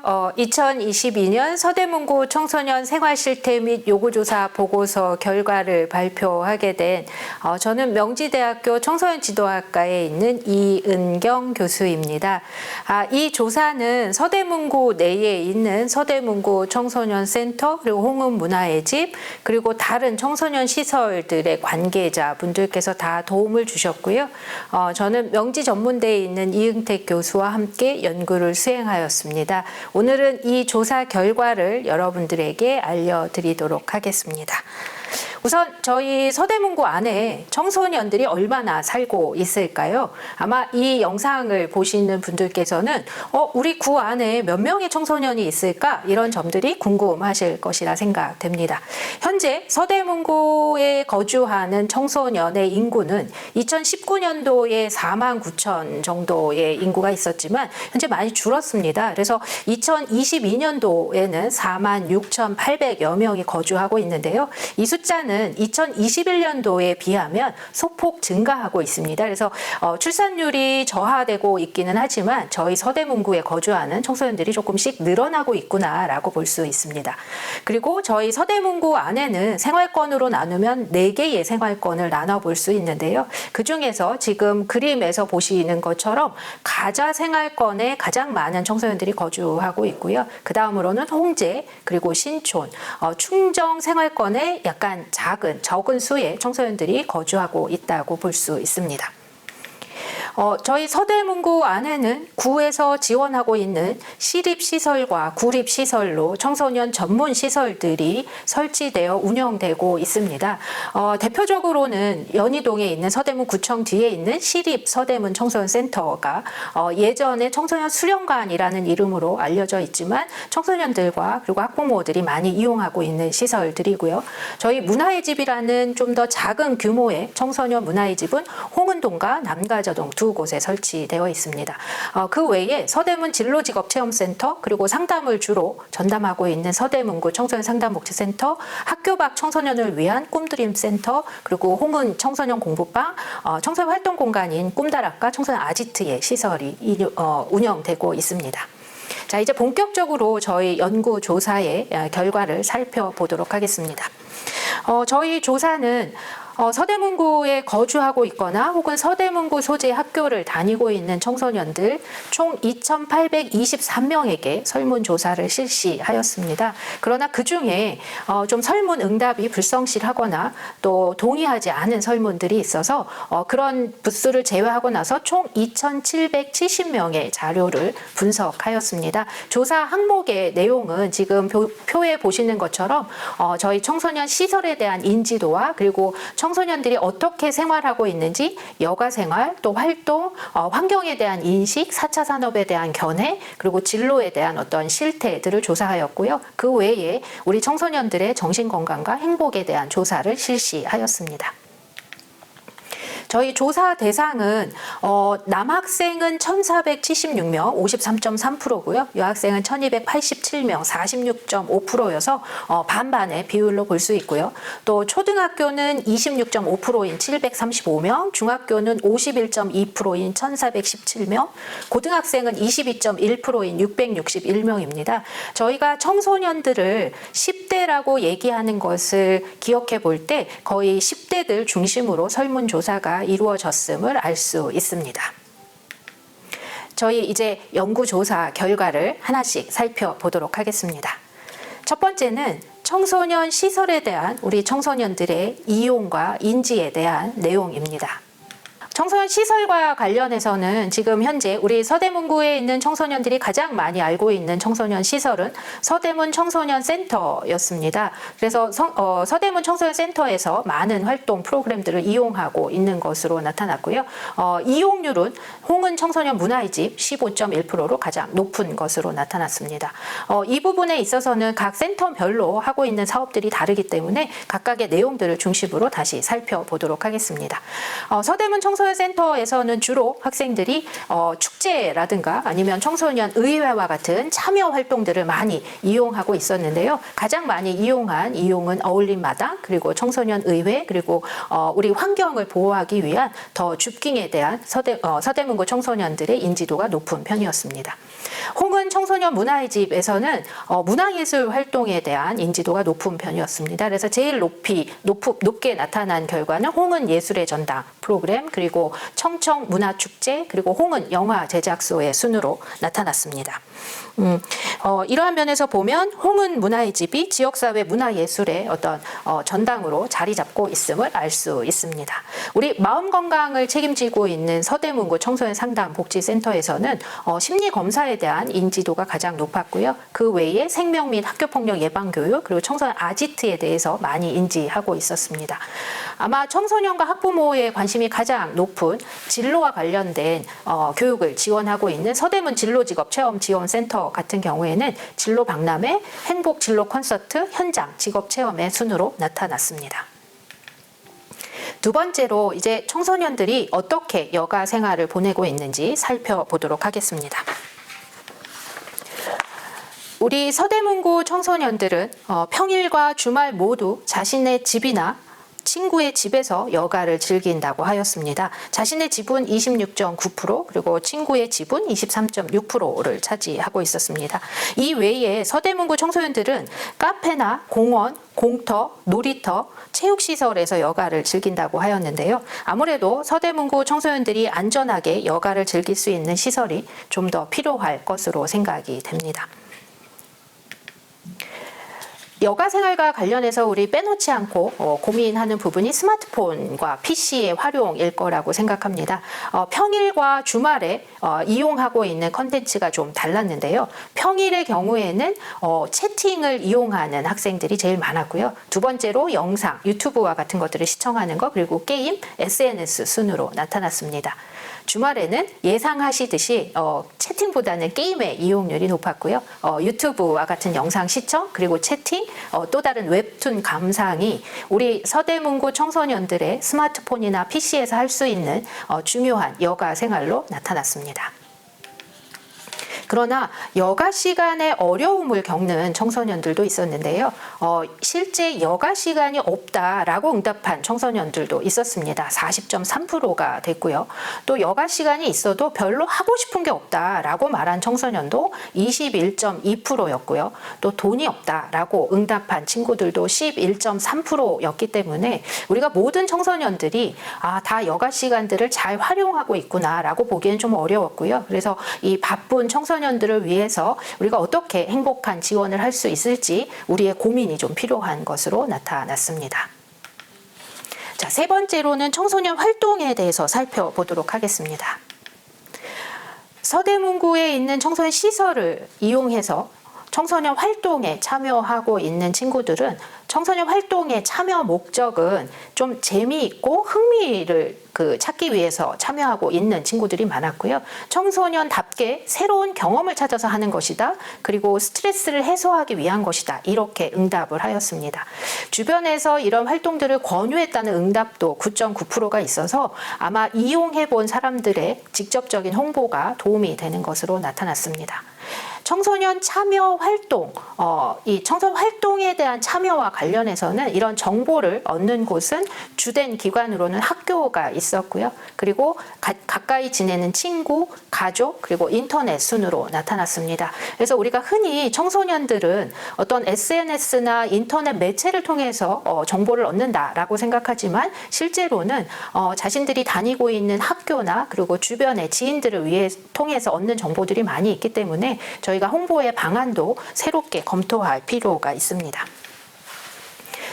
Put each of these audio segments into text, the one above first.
2022년 서대문구 청소년 생활실태 및 요구조사 보고서 결과를 발표하게 된 저는 명지대학교 청소년지도학과에 있는 이은경 교수입니다. 이 조사는 서대문구 내에 있는 서대문구 청소년센터 그리고 홍은문화의 집 그리고 다른 청소년 시설들의 관계자분들께서 다 도움을 주셨고요. 저는 명지 전문대에 있는 이응택 교수와 함께 연구를 수행하였습니다. 오늘은 이 조사 결과를 여러분들에게 알려드리도록 하겠습니다. 우선 저희 서대문구 안에 청소년들이 얼마나 살고 있을까요? 아마 이 영상을 보시는 분들께서는 우리 구 안에 몇 명의 청소년이 있을까? 이런 점들이 궁금하실 것이라 생각됩니다. 현재 서대문구에 거주하는 청소년의 인구는 2019년도에 4만 9천 정도의 인구가 있었지만 현재 많이 줄었습니다. 그래서 2022년도에는 4만 6,800여 명이 거주하고 있는데요. 이 숫자는 2021년도에 비하면 소폭 증가하고 있습니다. 그래서 출산율이 저하되고 있기는 하지만 저희 서대문구에 거주하는 청소년들이 조금씩 늘어나고 있구나라고 볼 수 있습니다. 그리고 저희 서대문구 안에는 생활권으로 나누면 4개의 생활권을 나눠볼 수 있는데요. 그중에서 지금 그림에서 보시는 것처럼 가자 생활권에 가장 많은 청소년들이 거주하고 있고요. 그 다음으로는 홍제 그리고 신촌, 충정 생활권에 약간 적은 수의 청소년들이 거주하고 있다고 볼 수 있습니다. 저희 서대문구 안에는 구에서 지원하고 있는 시립시설과 구립시설로 청소년 전문 시설들이 설치되어 운영되고 있습니다. 대표적으로는 연희동에 있는 서대문구청 뒤에 있는 시립 서대문 청소년센터가 예전에 청소년 수련관이라는 이름으로 알려져 있지만 청소년들과 그리고 학부모들이 많이 이용하고 있는 시설들이고요. 저희 문화의 집이라는 좀 더 작은 규모의 청소년 문화의 집은 홍은동과 남가저동 두 곳에 설치되어 있습니다. 그 외에 서대문 진로직업체험센터 그리고 상담을 주로 전담하고 있는 서대문구 청소년 상담복지센터, 학교 밖 청소년을 위한 꿈드림센터 그리고 홍은 청소년 공부방, 청소년 활동 공간인 꿈다락과 청소년 아지트의 시설이 운영되고 있습니다. 자, 이제 본격적으로 저희 연구 조사의 결과를 살펴보도록 하겠습니다. 저희 조사는 서대문구에 거주하고 있거나 혹은 서대문구 소재 학교를 다니고 있는 청소년들 총 2,823명에게 설문조사를 실시하였습니다. 그러나 그중에 좀 설문 응답이 불성실하거나 또 동의하지 않은 설문들이 있어서 그런 부수를 제외하고 나서 총 2,770명의 자료를 분석하였습니다. 조사 항목의 내용은 지금 표에 보시는 것처럼 저희 청소년 시설에 대한 인지도와 그리고 청소년들이 어떻게 생활하고 있는지 여가생활, 또 활동, 환경에 대한 인식, 4차 산업에 대한 견해, 그리고 진로에 대한 어떤 실태들을 조사하였고요. 그 외에 우리 청소년들의 정신건강과 행복에 대한 조사를 실시하였습니다. 저희 조사 대상은 남학생은 1,476명, 53.3%고요. 여학생은 1,287명, 46.5%여서 반반의 비율로 볼 수 있고요. 또 초등학교는 26.5%인 735명, 중학교는 51.2%인 1,417명, 고등학생은 22.1%인 661명입니다. 저희가 청소년들을 10대라고 얘기하는 것을 기억해 볼 때 거의 10대들 중심으로 설문조사가 이루어졌음을 알 수 있습니다. 저희 이제 연구조사 결과를 하나씩 살펴보도록 하겠습니다. 첫 번째는 청소년 시설에 대한 우리 청소년들의 이용과 인지에 대한 내용입니다. 청소년 시설과 관련해서는 지금 현재 우리 서대문구에 있는 청소년들이 가장 많이 알고 있는 청소년 시설은 서대문 청소년 센터였습니다. 그래서 서대문 청소년 센터에서 많은 활동 프로그램들을 이용하고 있는 것으로 나타났고요. 이용률은 홍은 청소년 문화의 집 15.1%로 가장 높은 것으로 나타났습니다. 이 부분에 있어서는 각 센터별로 하고 있는 사업들이 다르기 때문에 각각의 내용들을 중심으로 다시 살펴보도록 하겠습니다. 서대문 청소년 청소년 센터에서는 주로 학생들이 축제라든가 아니면 청소년 의회와 같은 참여 활동들을 많이 이용하고 있었는데요. 가장 많이 이용은 어울림 마당, 그리고 청소년 의회, 그리고 우리 환경을 보호하기 위한 더 줍깅에 대한 서대문구 청소년들의 인지도가 높은 편이었습니다. 홍은 청소년 문화의 집에서는 문화예술 활동에 대한 인지도가 높은 편이었습니다. 그래서 제일 높게 나타난 결과는 홍은 예술의 전당 프로그램, 그리고 청청 문화축제, 그리고 홍은 영화 제작소의 순으로 나타났습니다. 이러한 면에서 보면 홍은 문화의 집이 지역사회 문화예술의 어떤 전당으로 자리 잡고 있음을 알 수 있습니다. 우리 마음 건강을 책임지고 있는 서대문구 청소년 상담 복지센터에서는 심리검사에 대한 인지도가 가장 높았고요. 그 외에 생명 및 학교폭력 예방교육, 그리고 청소년 아지트에 대해서 많이 인지하고 있었습니다. 아마 청소년과 학부모의 관심이 가장 높은 진로와 관련된 교육을 지원하고 있는 서대문 진로직업체험지원센터 같은 경우에는 진로 박람회, 행복 진로 콘서트, 현장 직업체험의 순으로 나타났습니다. 두 번째로 이제 청소년들이 어떻게 여가 생활을 보내고 있는지 살펴보도록 하겠습니다. 우리 서대문구 청소년들은 평일과 주말 모두 자신의 집이나 친구의 집에서 여가를 즐긴다고 하였습니다. 자신의 집은 26.9%, 그리고 친구의 집은 23.6%를 차지하고 있었습니다. 이 외에 서대문구 청소년들은 카페나 공원, 공터, 놀이터, 체육시설에서 여가를 즐긴다고 하였는데요. 아무래도 서대문구 청소년들이 안전하게 여가를 즐길 수 있는 시설이 좀 더 필요할 것으로 생각이 됩니다. 여가 생활과 관련해서 우리 빼놓지 않고 고민하는 부분이 스마트폰과 PC의 활용일 거라고 생각합니다. 평일과 주말에 이용하고 있는 컨텐츠가 좀 달랐는데요. 평일의 경우에는 채팅을 이용하는 학생들이 제일 많았고요. 두 번째로 영상, 유튜브와 같은 것들을 시청하는 것, 그리고 게임, SNS 순으로 나타났습니다. 주말에는 예상하시듯이 채팅보다는 게임의 이용률이 높았고요. 유튜브와 같은 영상 시청, 그리고 채팅, 또 다른 웹툰 감상이 우리 서대문구 청소년들의 스마트폰이나 PC에서 할 수 있는 중요한 여가 생활로 나타났습니다. 그러나 여가 시간에 어려움을 겪는 청소년들도 있었는데요. 실제 여가 시간이 없다라고 응답한 청소년들도 있었습니다. 40.3%가 됐고요. 또 여가 시간이 있어도 별로 하고 싶은 게 없다라고 말한 청소년도 21.2%였고요. 또 돈이 없다라고 응답한 친구들도 11.3%였기 때문에 우리가 모든 청소년들이 다 여가 시간들을 잘 활용하고 있구나라고 보기엔 좀 어려웠고요. 그래서 이 바쁜 청소년들을 위해서 우리가 어떻게 행복한 지원을 할 수 있을지 우리의 고민이 좀 필요한 것으로 나타났습니다. 자, 세 번째로는 청소년 활동에 대해서 살펴보도록 하겠습니다. 서대문구에 있는 청소년 시설을 이용해서 청소년 활동에 참여하고 있는 친구들은 청소년 활동의 참여 목적은 좀 재미있고 흥미를 찾기 위해서 참여하고 있는 친구들이 많았고요. 청소년답게 새로운 경험을 찾아서 하는 것이다. 그리고 스트레스를 해소하기 위한 것이다. 이렇게 응답을 하였습니다. 주변에서 이런 활동들을 권유했다는 응답도 9.9%가 있어서 아마 이용해 본 사람들의 직접적인 홍보가 도움이 되는 것으로 나타났습니다. 청소년 참여 활동, 이 청소년 활동에 대한 참여와 관련해서는 이런 정보를 얻는 곳은 주된 기관으로는 학교가 있었고요. 그리고 가까이 지내는 친구, 가족, 그리고 인터넷 순으로 나타났습니다. 그래서 우리가 흔히 청소년들은 어떤 SNS나 인터넷 매체를 통해서 정보를 얻는다라고 생각하지만 실제로는 자신들이 다니고 있는 학교나 그리고 주변의 지인들을 통해서 얻는 정보들이 많이 있기 때문에 저희가 홍보의 방안도 새롭게 검토할 필요가 있습니다.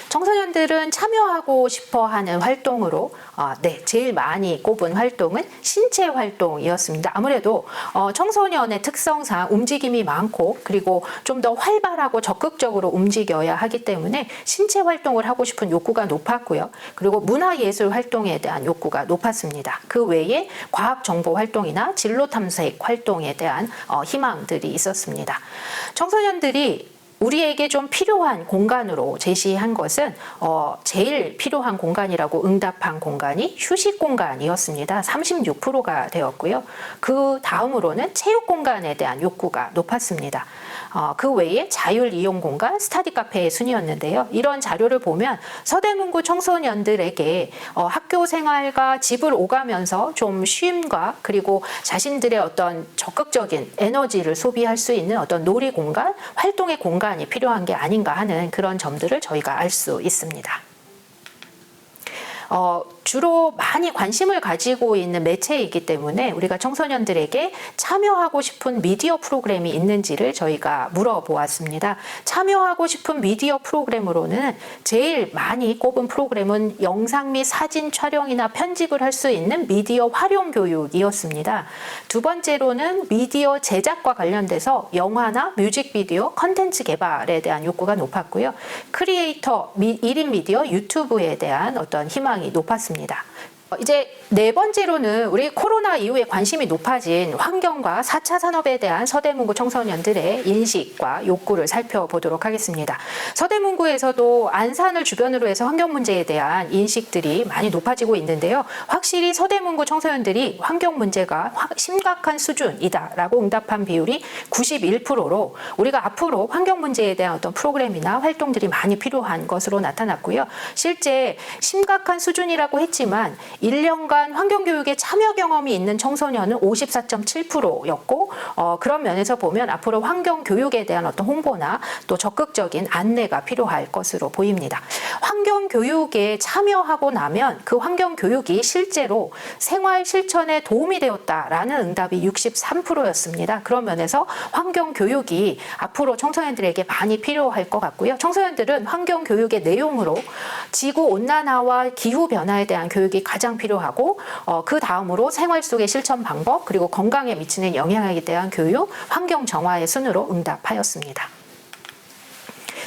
청소년들은 참여하고 싶어하는 활동으로 제일 많이 꼽은 활동은 신체 활동이었습니다. 아무래도 청소년의 특성상 움직임이 많고 그리고 좀 더 활발하고 적극적으로 움직여야 하기 때문에 신체 활동을 하고 싶은 욕구가 높았고요. 그리고 문화예술 활동에 대한 욕구가 높았습니다. 그 외에 과학정보 활동이나 진로 탐색 활동에 대한 희망들이 있었습니다. 청소년들이 우리에게 좀 필요한 공간으로 제시한 것은 제일 필요한 공간이라고 응답한 공간이 휴식 공간이었습니다. 36%가 되었고요. 그 다음으로는 체육 공간에 대한 욕구가 높았습니다. 그 외에 자율 이용 공간, 스터디 카페의 순이었는데요. 이런 자료를 보면 서대문구 청소년들에게 학교 생활과 집을 오가면서 좀 쉼과 그리고 자신들의 어떤 적극적인 에너지를 소비할 수 있는 어떤 놀이 공간, 활동의 공간이 필요한 게 아닌가 하는 그런 점들을 저희가 알 수 있습니다. 주로 많이 관심을 가지고 있는 매체이기 때문에 우리가 청소년들에게 참여하고 싶은 미디어 프로그램이 있는지를 저희가 물어보았습니다. 참여하고 싶은 미디어 프로그램으로는 제일 많이 꼽은 프로그램은 영상 및 사진 촬영이나 편집을 할 수 있는 미디어 활용 교육이었습니다. 두 번째로는 미디어 제작과 관련돼서 영화나 뮤직비디오, 컨텐츠 개발에 대한 욕구가 높았고요. 크리에이터, 1인 미디어, 유튜브에 대한 어떤 희망이 높았습니다. 이제 네 번째로는 우리 코로나 이후에 관심이 높아진 환경과 4차 산업에 대한 서대문구 청소년들의 인식과 욕구를 살펴보도록 하겠습니다. 서대문구에서도 안산을 주변으로 해서 환경 문제에 대한 인식들이 많이 높아지고 있는데요. 확실히 서대문구 청소년들이 환경 문제가 심각한 수준이다라고 응답한 비율이 91%로 우리가 앞으로 환경 문제에 대한 어떤 프로그램이나 활동들이 많이 필요한 것으로 나타났고요. 실제 심각한 수준이라고 했지만 1년간 환경교육에 참여 경험이 있는 청소년은 54.7%였고 그런 면에서 보면 앞으로 환경교육에 대한 어떤 홍보나 또 적극적인 안내가 필요할 것으로 보입니다. 환경교육에 참여하고 나면 그 환경교육이 실제로 생활 실천에 도움이 되었다라는 응답이 63%였습니다. 그런 면에서 환경교육이 앞으로 청소년들에게 많이 필요할 것 같고요. 청소년들은 환경교육의 내용으로 지구온난화와 기후변화에 대한 교육이 가장 필요하고 그 다음으로 생활 속의 실천 방법 그리고 건강에 미치는 영향에 대한 교육, 환경 정화의 순으로 응답하였습니다.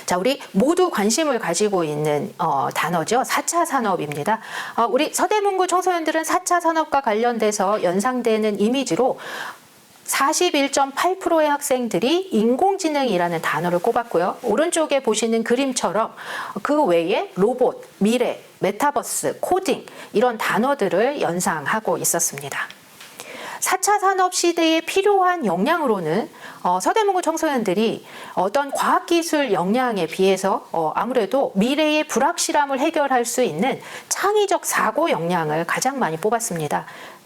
자, 우리 모두 관심을 가지고 있는 단어죠. 4차 산업입니다. 우리 서대문구 청소년들은 4차 산업과 관련돼서 연상되는 이미지로 41.8%의 학생들이 인공지능이라는 단어를 꼽았고요. 오른쪽에 보시는 그림처럼 그 외에 로봇, 미래, 메타버스, 코딩 이런 단어들을 연상하고 있었습니다. 4차 산업 시대에 필요한 역량으로는 서대문구 청소년들이 어떤 과학기술 역량에 비해서 아무래도 미래의 불확실함을 해결할 수 있는 창의적 사고 역량을 가장 많이 뽑았습니다.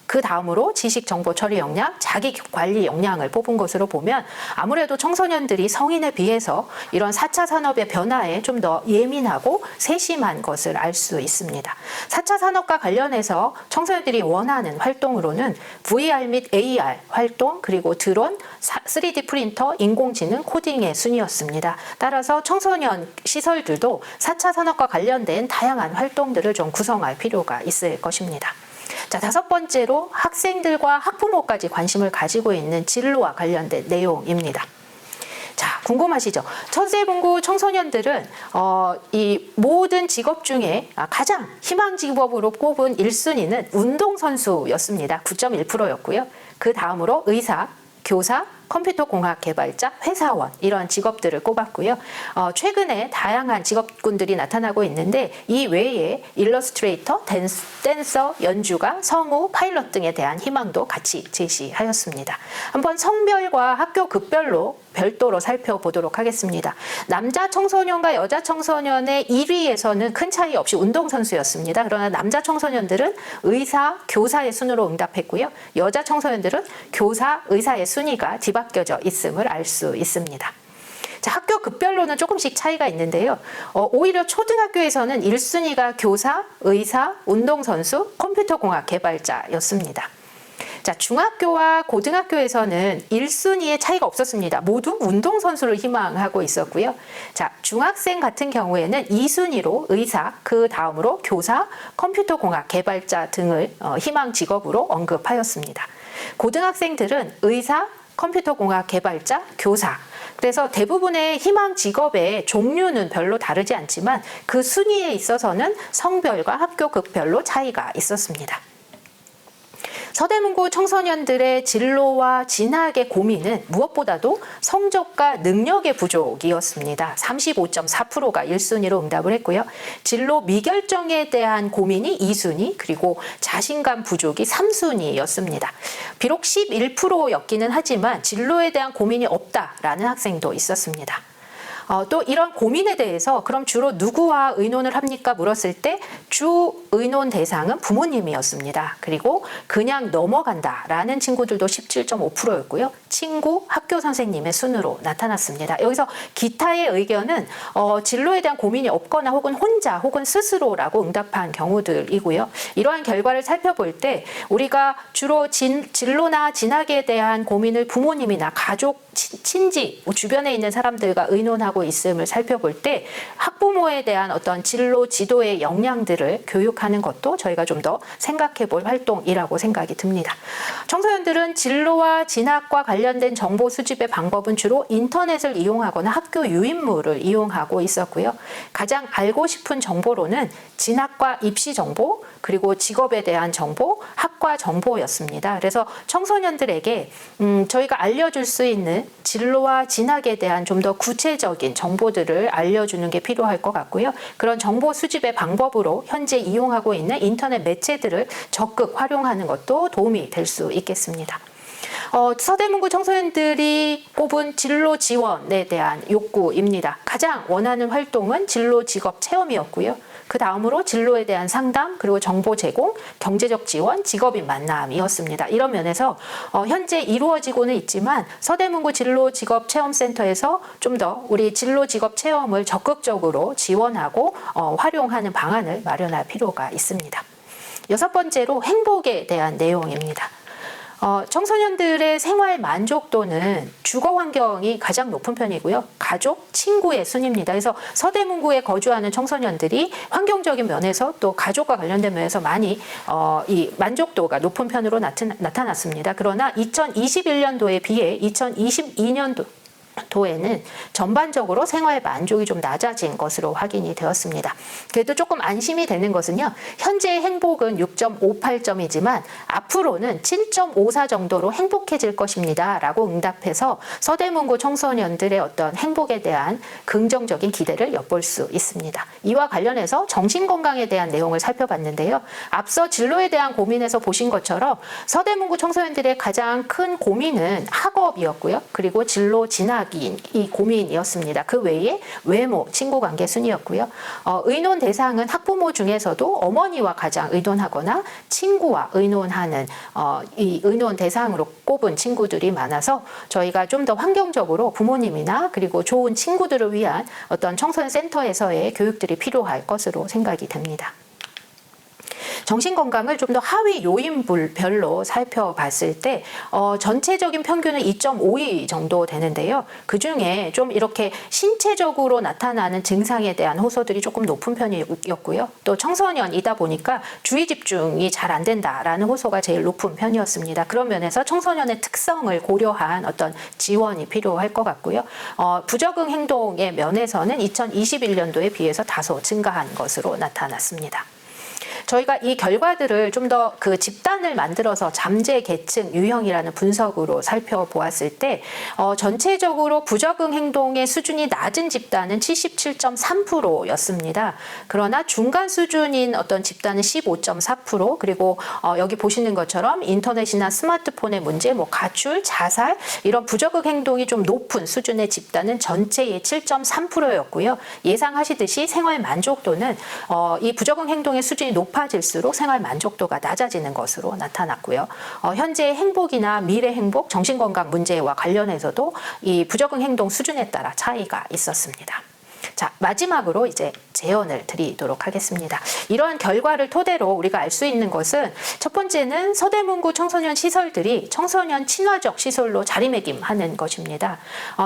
그 다음으로 지식 정보 처리 역량, 자기 관리 역량을 뽑은 것으로 보면 아무래도 청소년들이 성인에 비해서 이런 4차 산업의 변화에 좀 더 예민하고 세심한 것을 알 수 있습니다. 4차 산업과 관련해서 청소년들이 원하는 활동으로는 VR 및 AR 활동, 그리고 드론, 3D 프린터, 인공지능, 코딩의 순이었습니다. 따라서 청소년 시설들도 4차 산업과 관련된 다양한 활동들을 좀 구성할 필요가 있을 것입니다. 자, 다섯 번째로 학생들과 학부모까지 관심을 가지고 있는 진로와 관련된 내용입니다. 자, 궁금하시죠? 서대문구 청소년들은 이 모든 직업 중에 가장 희망 직업으로 꼽은 1순위는 운동선수였습니다. 9.1%였고요. 그 다음으로 의사, 교사, 컴퓨터공학 개발자, 회사원 이런 직업들을 꼽았고요. 최근에 다양한 직업군들이 나타나고 있는데 이 외에 일러스트레이터, 댄서, 연주가, 성우, 파일럿 등에 대한 희망도 같이 제시하였습니다. 한번 성별과 학교 급별로 별도로 살펴보도록 하겠습니다. 남자 청소년과 여자 청소년의 1위에서는 큰 차이 없이 운동선수였습니다. 그러나 남자 청소년들은 의사, 교사의 순으로 응답했고요. 여자 청소년들은 교사, 의사의 순위가 뒤바뀌어져 있음을 알 수 있습니다. 자, 학교 급별로는 조금씩 차이가 있는데요. 오히려 초등학교에서는 1순위가 교사, 의사, 운동선수, 컴퓨터공학 개발자였습니다. 자, 중학교와 고등학교에서는 1순위의 차이가 없었습니다. 모두 운동선수를 희망하고 있었고요. 자, 중학생 같은 경우에는 2순위로 의사, 그 다음으로 교사, 컴퓨터공학 개발자 등을 희망 직업으로 언급하였습니다. 고등학생들은 의사, 컴퓨터공학 개발자, 교사. 그래서 대부분의 희망 직업의 종류는 별로 다르지 않지만 그 순위에 있어서는 성별과 학교 급별로 차이가 있었습니다. 서대문구 청소년들의 진로와 진학의 고민은 무엇보다도 성적과 능력의 부족이었습니다. 35.4%가 1순위로 응답을 했고요. 진로 미결정에 대한 고민이 2순위, 그리고 자신감 부족이 3순위였습니다. 비록 11%였기는 하지만 진로에 대한 고민이 없다라는 학생도 있었습니다. 또 이런 고민에 대해서 그럼 주로 누구와 의논을 합니까? 물었을 때 주 의논 대상은 부모님이었습니다. 그리고 그냥 넘어간다라는 친구들도 17.5%였고요. 친구, 학교 선생님의 순으로 나타났습니다. 여기서 기타의 의견은 진로에 대한 고민이 없거나 혹은 혼자 혹은 스스로라고 응답한 경우들이고요. 이러한 결과를 살펴볼 때 우리가 주로 진로나 진학에 대한 고민을 부모님이나 가족, 친지, 주변에 있는 사람들과 의논하고 있음을 살펴볼 때 학부모에 대한 어떤 진로 지도의 역량들을 교육하는 것도 저희가 좀 더 생각해 볼 활동이라고 생각이 듭니다. 청소년들은 진로와 진학과 관련된 정보 수집의 방법은 주로 인터넷을 이용하거나 학교 유인물을 이용하고 있었고요. 가장 알고 싶은 정보로는 진학과 입시 정보, 그리고 직업에 대한 정보, 학과 정보였습니다. 그래서 청소년들에게 저희가 알려줄 수 있는 진로와 진학에 대한 좀 더 구체적인 정보들을 알려주는 게 필요할 것 같고요. 그런 정보 수집의 방법으로 현재 이용하고 있는 인터넷 매체들을 적극 활용하는 것도 도움이 될 수 있겠습니다. 서대문구 청소년들이 꼽은 진로 지원에 대한 욕구입니다. 가장 원하는 활동은 진로 직업 체험이었고요. 그 다음으로 진로에 대한 상담, 그리고 정보 제공, 경제적 지원, 직업인 만남이었습니다. 이런 면에서 현재 이루어지고는 있지만 서대문구 진로 직업 체험센터에서 좀 더 우리 진로 직업 체험을 적극적으로 지원하고 활용하는 방안을 마련할 필요가 있습니다. 6번째로 행복에 대한 내용입니다. 청소년들의 생활 만족도는 주거 환경이 가장 높은 편이고요. 가족, 친구의 순입니다. 그래서 서대문구에 거주하는 청소년들이 환경적인 면에서 또 가족과 관련된 면에서 많이 이 만족도가 높은 편으로 나타났습니다. 그러나 2021년도에 비해 2022년도 도에는 전반적으로 생활 만족이 좀 낮아진 것으로 확인이 되었습니다. 그래도 조금 안심이 되는 것은요. 현재의 행복은 6.58점이지만 앞으로는 7.54 정도로 행복해질 것입니다. 라고 응답해서 서대문구 청소년들의 어떤 행복에 대한 긍정적인 기대를 엿볼 수 있습니다. 이와 관련해서 정신건강에 대한 내용을 살펴봤는데요. 앞서 진로에 대한 고민에서 보신 것처럼 서대문구 청소년들의 가장 큰 고민은 학업이었고요. 그리고 진로 진학 이 고민이었습니다. 그 외에 외모, 친구관계 순이었고요. 의논 대상은 학부모 중에서도 어머니와 가장 의논하거나 친구와 의논하는 이 의논 대상으로 꼽은 친구들이 많아서 저희가 좀 더 환경적으로 부모님이나 그리고 좋은 친구들을 위한 어떤 청소년 센터에서의 교육들이 필요할 것으로 생각이 됩니다. 정신건강을 좀 더 하위 요인별로 살펴봤을 때 전체적인 평균은 2.52 정도 되는데요. 그중에 좀 이렇게 신체적으로 나타나는 증상에 대한 호소들이 조금 높은 편이었고요. 또 청소년이다 보니까 주의 집중이 잘 안 된다라는 호소가 제일 높은 편이었습니다. 그런 면에서 청소년의 특성을 고려한 어떤 지원이 필요할 것 같고요. 부적응 행동의 면에서는 2021년도에 비해서 다소 증가한 것으로 나타났습니다. 저희가 이 결과들을 좀 더 그 집단을 만들어서 잠재 계층 유형이라는 분석으로 살펴보았을 때 전체적으로 부적응 행동의 수준이 낮은 집단은 77.3%였습니다. 그러나 중간 수준인 어떤 집단은 15.4%, 그리고 여기 보시는 것처럼 인터넷이나 스마트폰의 문제, 뭐 가출, 자살 이런 부적응 행동이 좀 높은 수준의 집단은 전체의 7.3%였고요. 예상하시듯이 생활 만족도는 이 부적응 행동의 수준이 높아질수록 생활 만족도가 낮아지는 것으로 나타났고요. 현재 행복이나 미래 행복, 정신건강 문제와 관련해서도 이 부적응 행동 수준에 따라 차이가 있었습니다. 자, 마지막으로 이제 제언을 드리도록 하겠습니다. 이러한 결과를 토대로 우리가 알 수 있는 것은 첫 번째는 서대문구 청소년 시설들이 청소년 친화적 시설로 자리매김하는 것입니다.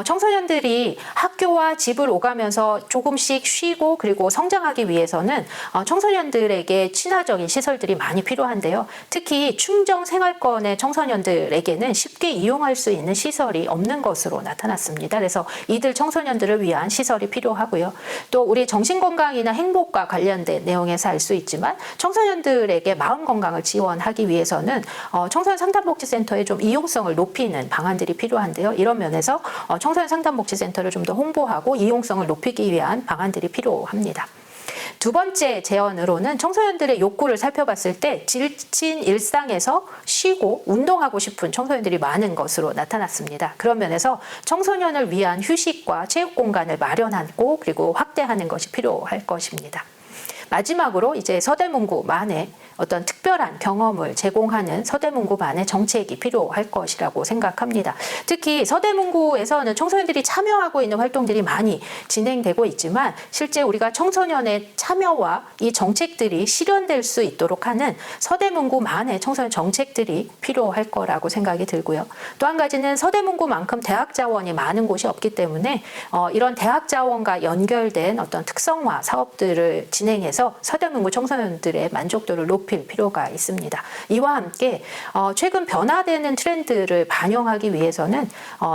청소년들이 학교와 집을 오가면서 조금씩 쉬고 그리고 성장하기 위해서는 청소년들에게 친화적인 시설들이 많이 필요한데요. 특히 충정 생활권의 청소년들에게는 쉽게 이용할 수 있는 시설이 없는 것으로 나타났습니다. 그래서 이들 청소년들을 위한 시설이 필요하고요. 있고요. 또 우리 정신건강이나 행복과 관련된 내용에서 알 수 있지만 청소년들에게 마음 건강을 지원하기 위해서는 청소년 상담복지센터의 좀 이용성을 높이는 방안들이 필요한데요. 이런 면에서 청소년 상담복지센터를 좀 더 홍보하고 이용성을 높이기 위한 방안들이 필요합니다. 두 번째 제언으로는 청소년들의 욕구를 살펴봤을 때 지친 일상에서 쉬고 운동하고 싶은 청소년들이 많은 것으로 나타났습니다. 그런 면에서 청소년을 위한 휴식과 체육 공간을 마련하고 그리고 확대하는 것이 필요할 것입니다. 마지막으로 이제 서대문구만의 어떤 특별한 경험을 제공하는 서대문구만의 정책이 필요할 것이라고 생각합니다. 특히 서대문구에서는 청소년들이 참여하고 있는 활동들이 많이 진행되고 있지만 실제 우리가 청소년의 참여와 이 정책들이 실현될 수 있도록 하는 서대문구만의 청소년 정책들이 필요할 거라고 생각이 들고요. 또 한 가지는 서대문구만큼 대학 자원이 많은 곳이 없기 때문에 이런 대학 자원과 연결된 어떤 특성화 사업들을 진행해서 서대문구 청소년들의 만족도를 높일 필요가 있습니다. 이와 함께 최근 변화되는 트렌드를 반영하기 위해서는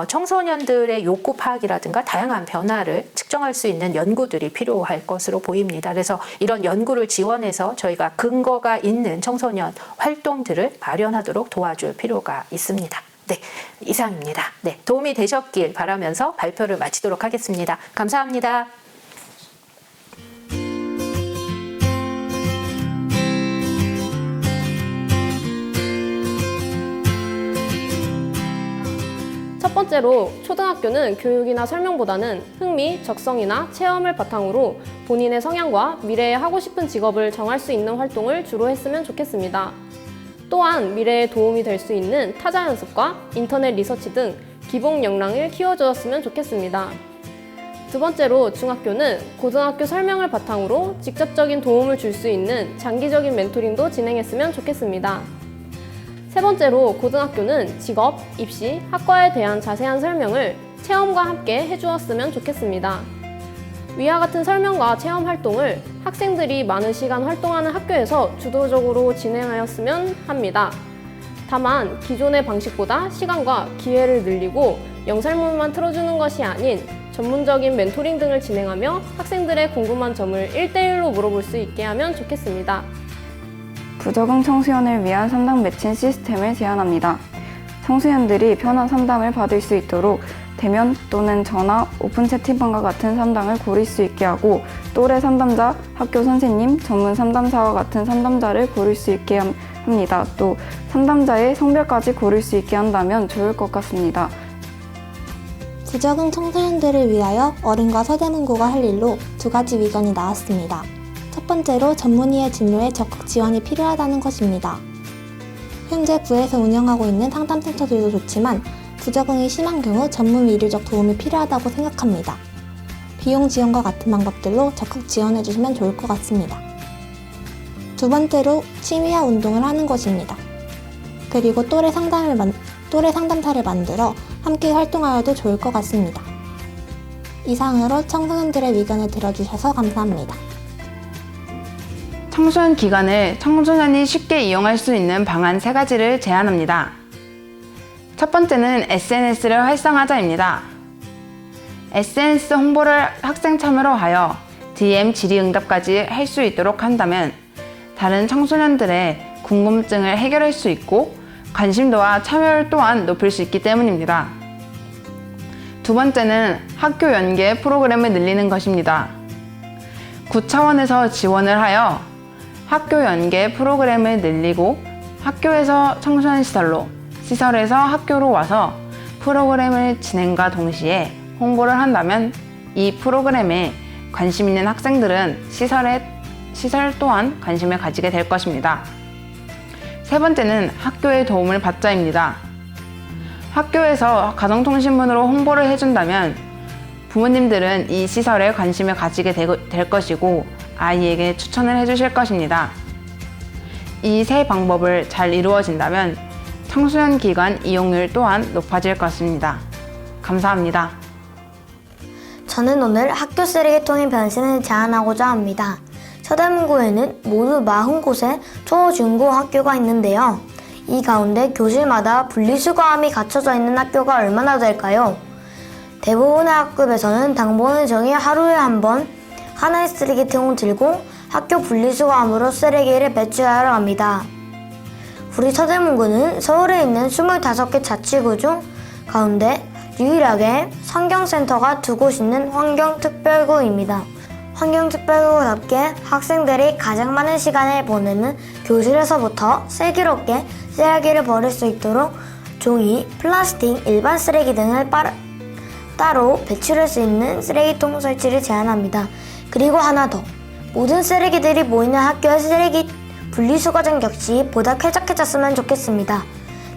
청소년들의 욕구 파악이라든가 다양한 변화를 측정할 수 있는 연구들이 필요할 것으로 보입니다. 그래서 이런 연구를 지원해서 저희가 근거가 있는 청소년 활동들을 마련하도록 도와줄 필요가 있습니다. 네, 이상입니다. 네, 도움이 되셨길 바라면서 발표를 마치도록 하겠습니다. 감사합니다. 첫 번째로 초등학교는 교육이나 설명보다는 흥미, 적성이나 체험을 바탕으로 본인의 성향과 미래에 하고 싶은 직업을 정할 수 있는 활동을 주로 했으면 좋겠습니다. 또한 미래에 도움이 될 수 있는 타자 연습과 인터넷 리서치 등 기본 역량을 키워주었으면 좋겠습니다. 두 번째로 중학교는 고등학교 설명을 바탕으로 직접적인 도움을 줄 수 있는 장기적인 멘토링도 진행했으면 좋겠습니다. 세 번째로 고등학교는 직업, 입시, 학과에 대한 자세한 설명을 체험과 함께 해주었으면 좋겠습니다. 위와 같은 설명과 체험 활동을 학생들이 많은 시간 활동하는 학교에서 주도적으로 진행하였으면 합니다. 다만 기존의 방식보다 시간과 기회를 늘리고 영상물만 틀어주는 것이 아닌 전문적인 멘토링 등을 진행하며 학생들의 궁금한 점을 1대1로 물어볼 수 있게 하면 좋겠습니다. 부적응 청소년을 위한 상담 매칭 시스템을 제안합니다. 청소년들이 편한 상담을 받을 수 있도록 대면 또는 전화, 오픈 채팅방과 같은 상담을 고를 수 있게 하고 또래 상담자, 학교 선생님, 전문 상담사와 같은 상담자를 고를 수 있게 합니다. 또 상담자의 성별까지 고를 수 있게 한다면 좋을 것 같습니다. 부적응 청소년들을 위하여 어른과 서대문구가 할 일로 두 가지 의견이 나왔습니다. 첫 번째로 전문의의 진료에 적극 지원이 필요하다는 것입니다. 현재 구에서 운영하고 있는 상담센터들도 좋지만 부적응이 심한 경우 전문 의료적 도움이 필요하다고 생각합니다. 비용 지원과 같은 방법들로 적극 지원해 주시면 좋을 것 같습니다. 두 번째로 취미와 운동을 하는 것입니다. 그리고 또래 상담사를 만들어 함께 활동하여도 좋을 것 같습니다. 이상으로 청소년들의 의견을 들어주셔서 감사합니다. 청소년 기관을 청소년이 쉽게 이용할 수 있는 방안 3가지를 제안합니다. 첫 번째는 SNS를 활성화자입니다. SNS 홍보를 학생 참여로 하여 DM 질의응답까지 할 수 있도록 한다면 다른 청소년들의 궁금증을 해결할 수 있고 관심도와 참여를 또한 높일 수 있기 때문입니다. 두 번째는 학교 연계 프로그램을 늘리는 것입니다. 구 차원에서 지원을 하여 학교 연계 프로그램을 늘리고 학교에서 청소년 시설에서 학교로 와서 프로그램을 진행과 동시에 홍보를 한다면 이 프로그램에 관심 있는 학생들은 시설 또한 관심을 가지게 될 것입니다. 세 번째는 학교의 도움을 받자입니다. 학교에서 가정통신문으로 홍보를 해준다면 부모님들은 이 시설에 관심을 가지게 될 것이고 아이에게 추천을 해주실 것입니다. 이 세 방법을 잘 이루어진다면 청소년 기관 이용률 또한 높아질 것입니다. 감사합니다. 저는 오늘 학교 쓰레기통의 변신을 제안하고자 합니다. 서대문구에는 모두 40곳의 초, 중, 고 학교가 있는데요. 이 가운데 교실마다 분리수거함이 갖춰져 있는 학교가 얼마나 될까요? 대부분의 학급에서는 당번을 정해 하루에 한 번 하나의 쓰레기통을 들고 학교 분리수거함으로 쓰레기를 배출하러 갑니다. 우리 서대문구는 서울에 있는 25개 자치구 중 가운데 유일하게 환경센터가 두 곳 있는 환경특별구입니다. 환경특별구답게 학생들이 가장 많은 시간을 보내는 교실에서부터 슬기롭게 쓰레기를 버릴 수 있도록 종이, 플라스틱, 일반 쓰레기 등을 따로 배출할 수 있는 쓰레기통 설치를 제안합니다. 그리고 하나 더, 모든 쓰레기들이 모이는 학교의 쓰레기 분리수거장 역시 보다 쾌적해졌으면 좋겠습니다.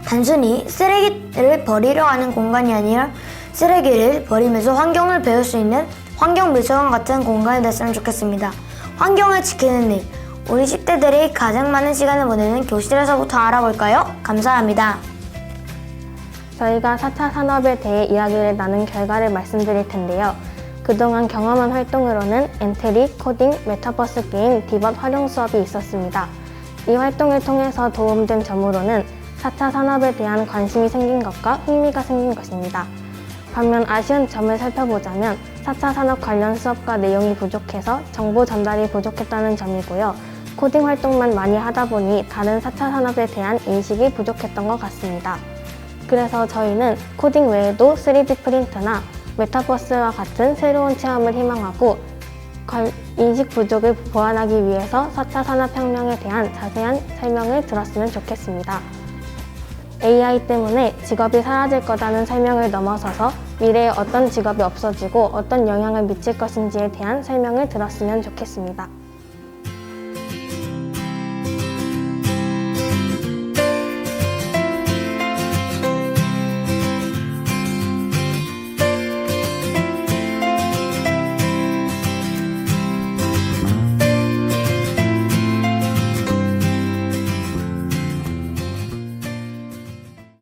단순히 쓰레기를 버리려 하는 공간이 아니라 쓰레기를 버리면서 환경을 배울 수 있는 환경미술관 같은 공간이 됐으면 좋겠습니다. 환경을 지키는 일, 우리 10대들이 가장 많은 시간을 보내는 교실에서부터 알아볼까요? 감사합니다. 저희가 4차 산업에 대해 이야기를 나눈 결과를 말씀드릴 텐데요. 그동안 경험한 활동으로는 엔트리, 코딩, 메타버스 게임, 디벗 활용 수업이 있었습니다. 이 활동을 통해서 도움된 점으로는 4차 산업에 대한 관심이 생긴 것과 흥미가 생긴 것입니다. 반면 아쉬운 점을 살펴보자면 4차 산업 관련 수업과 내용이 부족해서 정보 전달이 부족했다는 점이고요. 코딩 활동만 많이 하다 보니 다른 4차 산업에 대한 인식이 부족했던 것 같습니다. 그래서 저희는 코딩 외에도 3D 프린트나 메타버스와 같은 새로운 체험을 희망하고 인식 부족을 보완하기 위해서 4차 산업혁명에 대한 자세한 설명을 들었으면 좋겠습니다. AI 때문에 직업이 사라질 거라는 설명을 넘어서서 미래에 어떤 직업이 없어지고 어떤 영향을 미칠 것인지에 대한 설명을 들었으면 좋겠습니다.